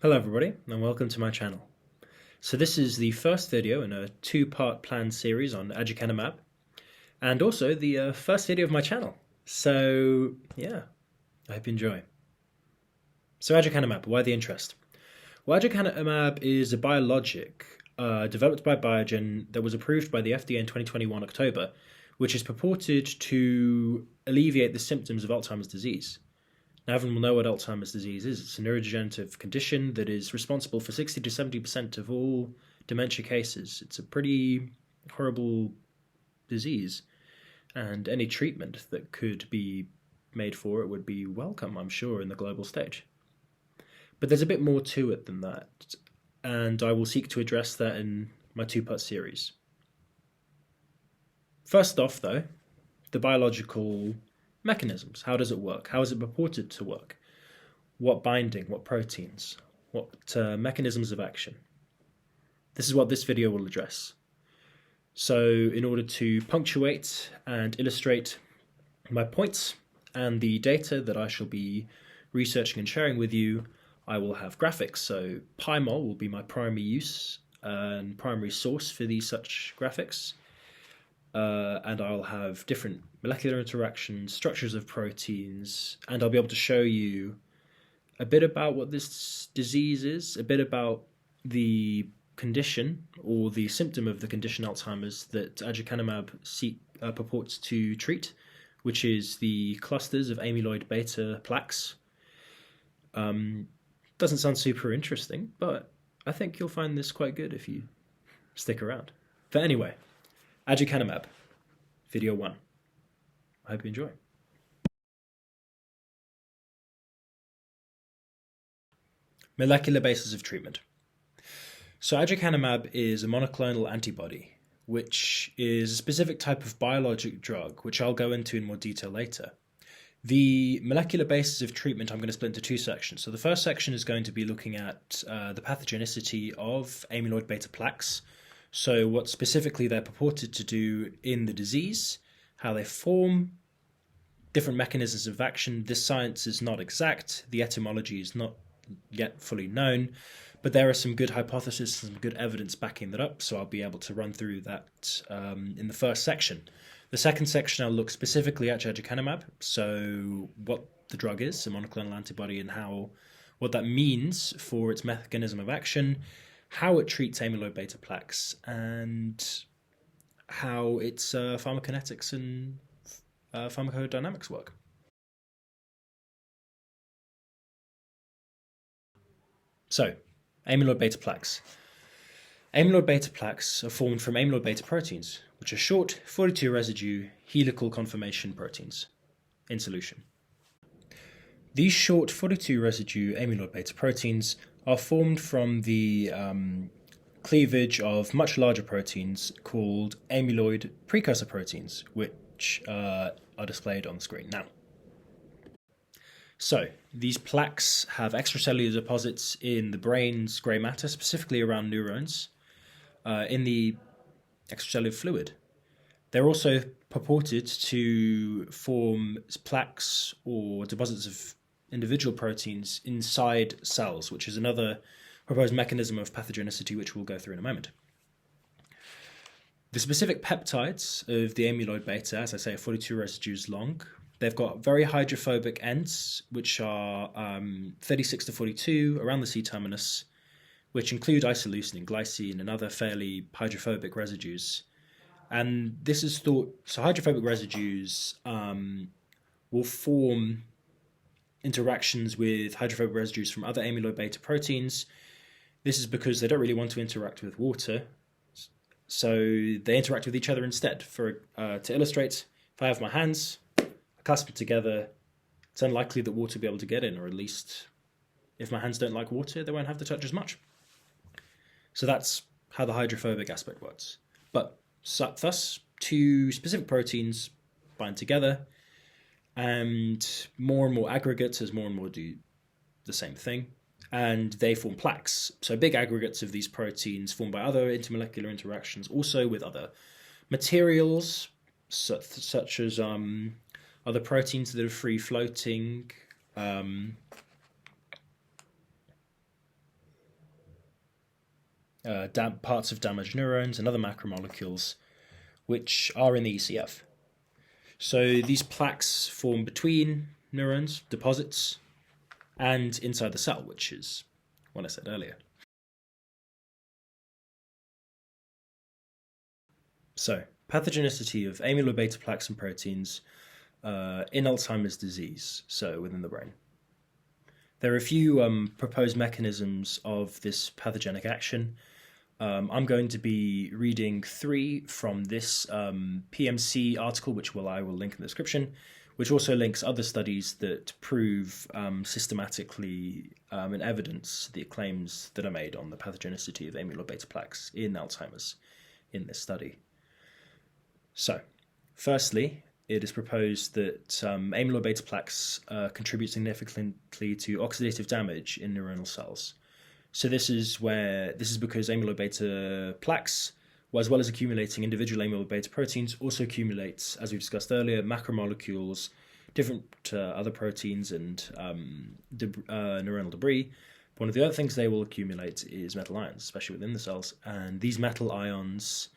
Hello everybody and welcome to my channel. So this is the first video in a two-part planned series on Aducanumab and also the first video of my channel. So yeah, I hope you enjoy. So Aducanumab, why the interest? Well, Aducanumab is a biologic developed by Biogen that was approved by the FDA in 2021 October, which is purported to alleviate the symptoms of Alzheimer's disease. Now, everyone will know what Alzheimer's disease is. It's a neurodegenerative condition that is responsible for 60 to 70% of all dementia cases. It's a pretty horrible disease, and any treatment that could be made for it would be welcome, I'm sure, in the global stage. But there's a bit more to it than that, and I will seek to address that in my two-part series. First off, though, the biological mechanisms. How does it work? How is it purported to work? What binding? What proteins? What mechanisms of action? This is what this video will address. So in order to punctuate and illustrate my points and the data that I shall be researching and sharing with you, I will have graphics. So PyMol will be my primary use and primary source for these such graphics. And I'll have different molecular interactions, structures of proteins, and I'll be able to show you a bit about what this disease is, a bit about the condition or the symptom of the condition Alzheimer's that Aducanumab purports to treat, which is the clusters of amyloid beta plaques. Doesn't sound super interesting, but I think you'll find this quite good if you stick around. But anyway, Aducanumab, video 1. I hope you enjoy. Molecular basis of treatment. So Aducanumab is a monoclonal antibody, which is a specific type of biologic drug, which I'll go into in more detail later. The molecular basis of treatment I'm going to split into two sections. So the first section is going to be looking at the pathogenicity of amyloid beta plaques. So what specifically they're purported to do in the disease, how they form, different mechanisms of action. This science is not exact. The etymology is not yet fully known, but there are some good hypotheses, some good evidence backing that up, so I'll be able to run through that in the first section. The second section, I'll look specifically at Aducanumab, so what the drug is, a monoclonal antibody, and what that means for its mechanism of action, how it treats amyloid beta plaques, and how its pharmacokinetics and pharmacodynamics work. So, amyloid beta plaques. Amyloid beta plaques are formed from amyloid beta proteins, which are short 42 residue helical conformation proteins in solution. These short 42 residue amyloid beta proteins are formed from the cleavage of much larger proteins called amyloid precursor proteins, which are displayed on the screen now. So, these plaques have extracellular deposits in the brain's grey matter, specifically around neurons, in the extracellular fluid. They're also purported to form plaques or deposits of individual proteins inside cells, which is another proposed mechanism of pathogenicity, which we'll go through in a moment. The specific peptides of the amyloid beta, as I say, are 42 residues long. They've got very hydrophobic ends, which are 36 to 42 around the C-terminus, which include isoleucine, glycine, and other fairly hydrophobic residues. And this is thought, so hydrophobic residues will form interactions with hydrophobic residues from other amyloid beta proteins. This is because they don't really want to interact with water, so they interact with each other instead. To illustrate, if I have my hands clasped together, it's unlikely that water will be able to get in, or at least if my hands don't like water, they won't have to touch as much. So that's how the hydrophobic aspect works. But thus, two specific proteins bind together, and more aggregates as more and more do the same thing, and they form plaques. So big aggregates of these proteins formed by other intermolecular interactions, also with other materials, such as other proteins that are free floating, parts of damaged neurons and other macromolecules which are in the ECF. So these plaques form between neurons, deposits, and inside the cell, which is what I said earlier. So, pathogenicity of amyloid beta plaques and proteins in Alzheimer's disease, so within the brain. There are a few proposed mechanisms of this pathogenic action. I'm going to be reading 3 from this PMC article, which I will link in the description, which also links other studies that prove systematically and evidence the claims that are made on the pathogenicity of amyloid beta plaques in Alzheimer's in this study. So, firstly, it is proposed that amyloid beta plaques contribute significantly to oxidative damage in neuronal cells. So this is because amyloid beta plaques, as well as accumulating individual amyloid beta proteins, also accumulates, as we discussed earlier, macromolecules, different other proteins, and neuronal debris. One of the other things they will accumulate is metal ions, especially within the cells, and these metal ions,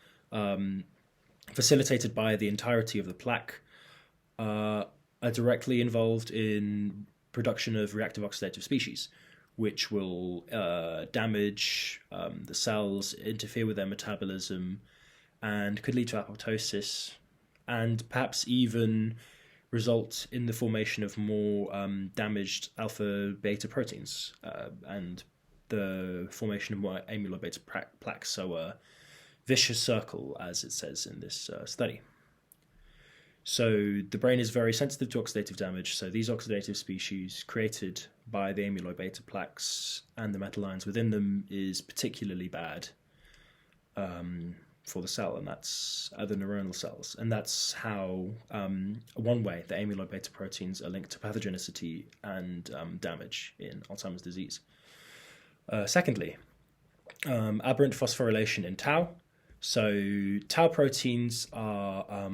facilitated by the entirety of the plaque, are directly involved in production of reactive oxidative species, which will damage the cells, interfere with their metabolism, and could lead to apoptosis, and perhaps even result in the formation of more damaged alpha-beta proteins and the formation of more amyloid beta plaques. So a vicious circle, as it says in this study. So the brain is very sensitive to oxidative damage, so these oxidative species created by the amyloid beta plaques and the metal ions within them is particularly bad for the cell, and that's the neuronal cells. And that's how, one way, the amyloid beta proteins are linked to pathogenicity and damage in Alzheimer's disease. Secondly, aberrant phosphorylation in tau. So tau proteins are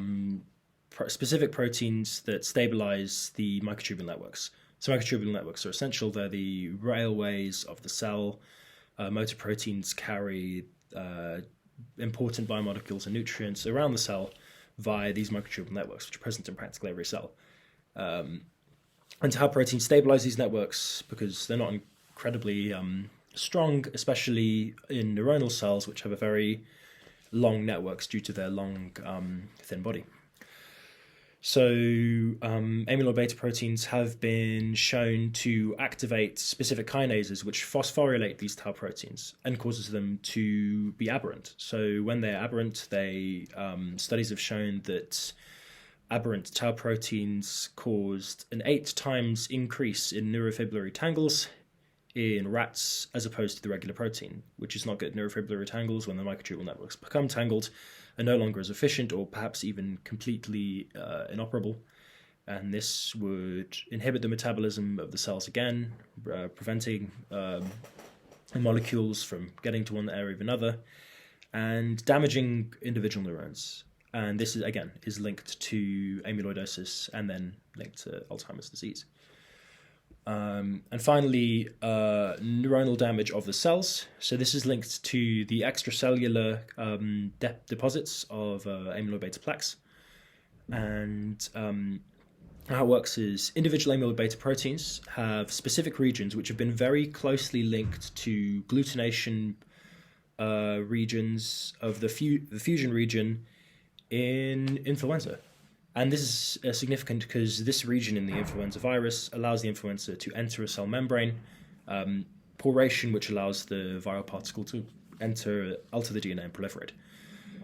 specific proteins that stabilize the microtubule networks. So microtubule networks are essential. They're the railways of the cell. Motor proteins carry important biomolecules and nutrients around the cell via these microtubule networks, which are present in practically every cell. And tau proteins stabilize these networks because they're not incredibly strong, especially in neuronal cells, which have a very long networks due to their long, thin body. So amyloid beta proteins have been shown to activate specific kinases which phosphorylate these tau proteins and causes them to be aberrant. So when they're aberrant, studies have shown that aberrant tau proteins caused an 8 times increase in neurofibrillary tangles in rats as opposed to the regular protein, which is not good. Neurofibrillary tangles, when the microtubule networks become tangled, are no longer as efficient or perhaps even completely inoperable. And this would inhibit the metabolism of the cells again, preventing molecules from getting to one area of another, and damaging individual neurons. And this, is linked to amyloidosis and then linked to Alzheimer's disease. And finally, neuronal damage of the cells. So this is linked to the extracellular deposits of amyloid beta plaques. And how it works is individual amyloid beta proteins have specific regions which have been very closely linked to glutination regions of the fusion region in influenza. And this is significant because this region in the influenza virus allows the influenza to enter a cell membrane, poration, which allows the viral particle to alter the DNA and proliferate.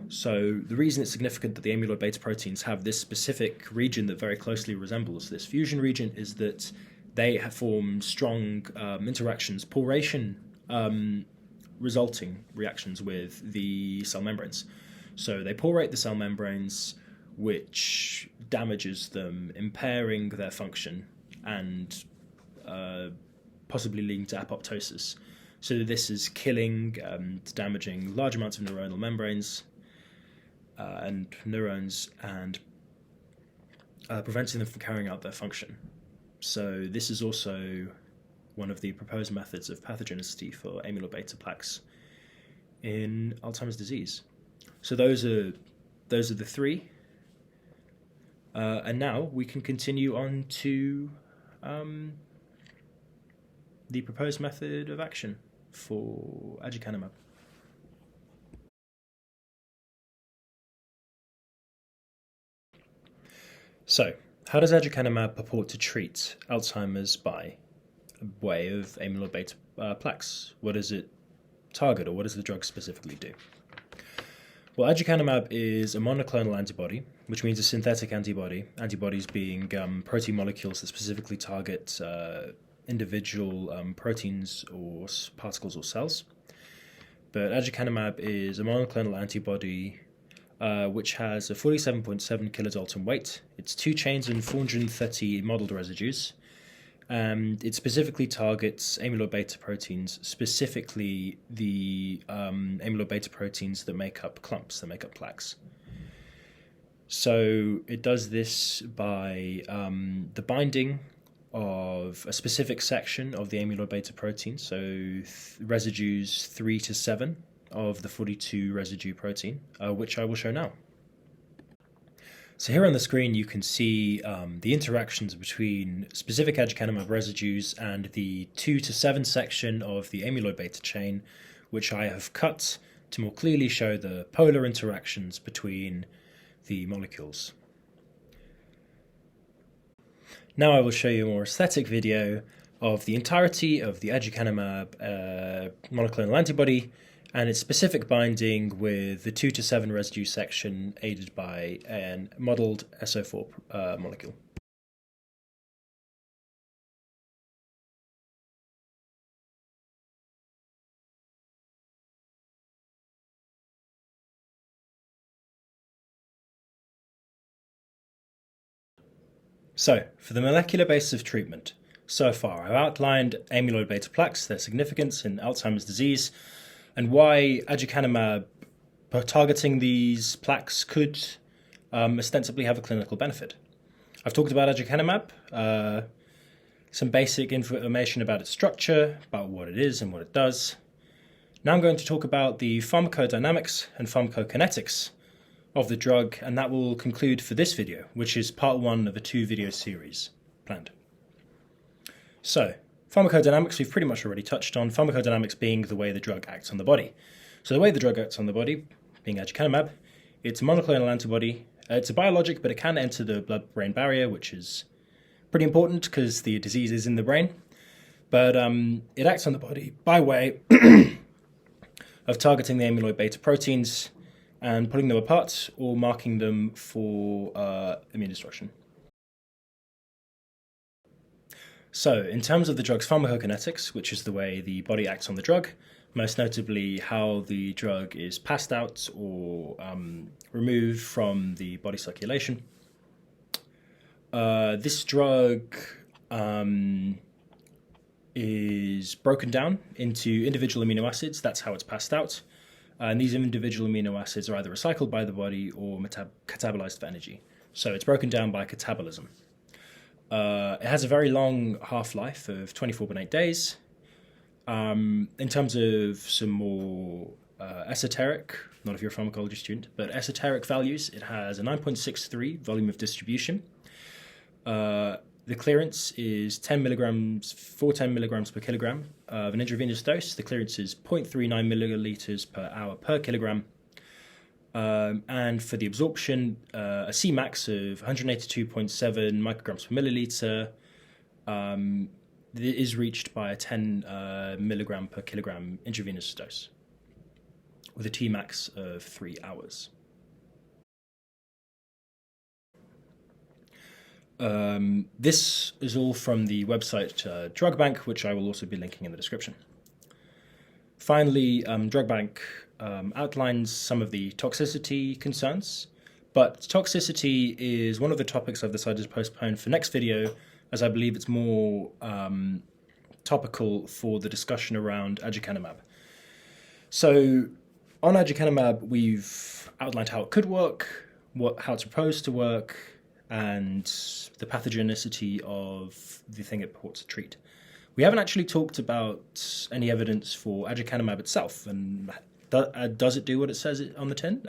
So the reason it's significant that the amyloid beta proteins have this specific region that very closely resembles this fusion region is that they have formed strong interactions, poration resulting reactions with the cell membranes. So they porate the cell membranes, which damages them, impairing their function and possibly leading to apoptosis. So this is killing and damaging large amounts of neuronal membranes and neurons and preventing them from carrying out their function. So this is also one of the proposed methods of pathogenicity for amyloid beta plaques in Alzheimer's disease. So those are the three. And now we can continue on to the proposed method of action for aducanumab. So, how does aducanumab purport to treat Alzheimer's by way of amyloid beta plaques? What does it target, or what does the drug specifically do? Well, aducanumab is a monoclonal antibody, which means a synthetic antibody, antibodies being protein molecules that specifically target individual proteins or particles or cells. But aducanumab is a monoclonal antibody which has a 47.7 kilodalton weight. It's 2 chains and 430 modeled residues. It specifically targets amyloid beta proteins, specifically the amyloid beta proteins that make up clumps, that make up plaques. So it does this by the binding of a specific section of the amyloid beta protein, so residues 3 to 7 of the 42 residue protein, which I will show now. So here on the screen you can see the interactions between specific aducanumab residues and the 2 to 7 section of the amyloid beta chain, which I have cut to more clearly show the polar interactions between the molecules. Now I will show you a more aesthetic video of the entirety of the aducanumab monoclonal antibody and its specific binding with the 2 to 7 residue section aided by a modeled SO4 molecule. So, for the molecular basis of treatment, so far I've outlined amyloid beta plaques, their significance in Alzheimer's disease, and why aducanumab targeting these plaques could ostensibly have a clinical benefit. I've talked about aducanumab, some basic information about its structure, about what it is and what it does. Now I'm going to talk about the pharmacodynamics and pharmacokinetics of the drug, and that will conclude for this video, which is part 1 of a 2-video series planned. So, pharmacodynamics we've pretty much already touched on, pharmacodynamics being the way the drug acts on the body. So the way the drug acts on the body, being aducanumab, it's a monoclonal antibody. It's a biologic, but it can enter the blood-brain barrier, which is pretty important because the disease is in the brain. But it acts on the body by way of targeting the amyloid beta proteins and pulling them apart or marking them for immune destruction. So, in terms of the drug's pharmacokinetics, which is the way the body acts on the drug, most notably how the drug is passed out or removed from the body circulation, this drug is broken down into individual amino acids. That's how it's passed out. And these individual amino acids are either recycled by the body or catabolized for energy. So it's broken down by catabolism. It has a very long half-life of 24.8 days. In terms of some more esoteric, not if you're a pharmacology student, but esoteric values, it has a 9.63 volume of distribution. The clearance is 10 milligrams per kilogram of an intravenous dose. The clearance is 0.39 milliliters per hour per kilogram. And for the absorption, a Cmax of 182.7 micrograms per milliliter is reached by a 10 milligram per kilogram intravenous dose with a Tmax of 3 hours. This is all from the website Drug Bank, which I will also be linking in the description. Finally, Drug Bank outlines some of the toxicity concerns, but toxicity is one of the topics I've decided to postpone for next video, as I believe it's more topical for the discussion around aducanumab. So on aducanumab, we've outlined how it could work, how it's proposed to work, and the pathogenicity of the thing it purports to treat. We haven't actually talked about any evidence for aducanumab itself and Does it do what it says on the tin?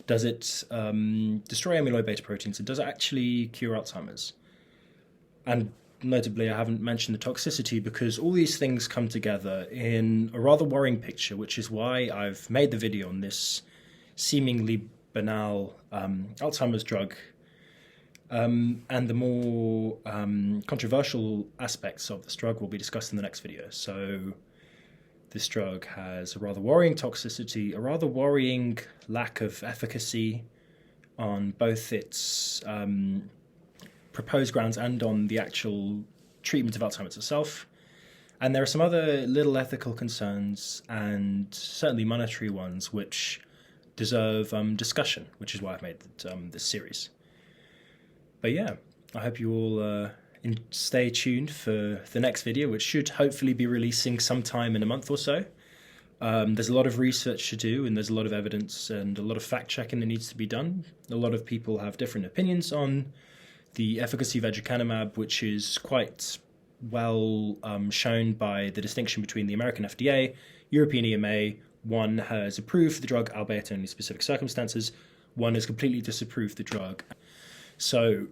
Does it destroy amyloid beta proteins? And does it actually cure Alzheimer's? And notably, I haven't mentioned the toxicity because all these things come together in a rather worrying picture, which is why I've made the video on this seemingly banal Alzheimer's drug. And the more controversial aspects of this drug will be discussed in the next video. So this drug has a rather worrying toxicity, a rather worrying lack of efficacy on both its proposed grounds and on the actual treatment of Alzheimer's itself. And there are some other little ethical concerns and certainly monetary ones which deserve discussion, which is why I've made this series. But yeah, I hope you all stay tuned for the next video, which should hopefully be releasing sometime in a month or so. There's a lot of research to do, and there's a lot of evidence and a lot of fact-checking that needs to be done. A lot of people have different opinions on the efficacy of Aducanumab, which is quite well shown by the distinction between the American FDA, European EMA. One has approved the drug, albeit in only specific circumstances. One has completely disapproved the drug. So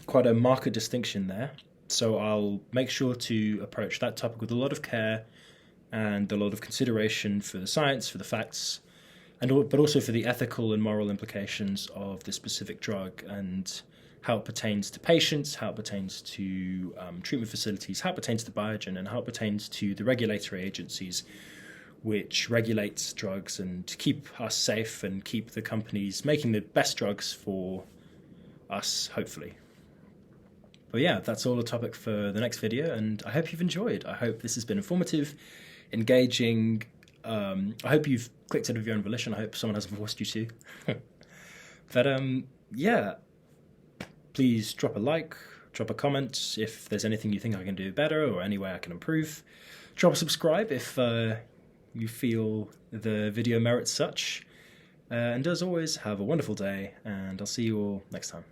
quite a marked distinction there. So I'll make sure to approach that topic with a lot of care and a lot of consideration for the science, for the facts, but also for the ethical and moral implications of this specific drug and how it pertains to patients, how it pertains to treatment facilities, how it pertains to Biogen, and how it pertains to the regulatory agencies which regulates drugs and keep us safe and keep the companies making the best drugs for us, hopefully. But yeah, that's all the topic for the next video, and I hope you've enjoyed. I hope this has been informative, engaging. I hope you've clicked it of your own volition. I hope someone hasn't forced you to. But yeah, please drop a like, drop a comment if there's anything you think I can do better or any way I can improve. Drop a subscribe if you feel the video merits such. And as always, have a wonderful day, and I'll see you all next time.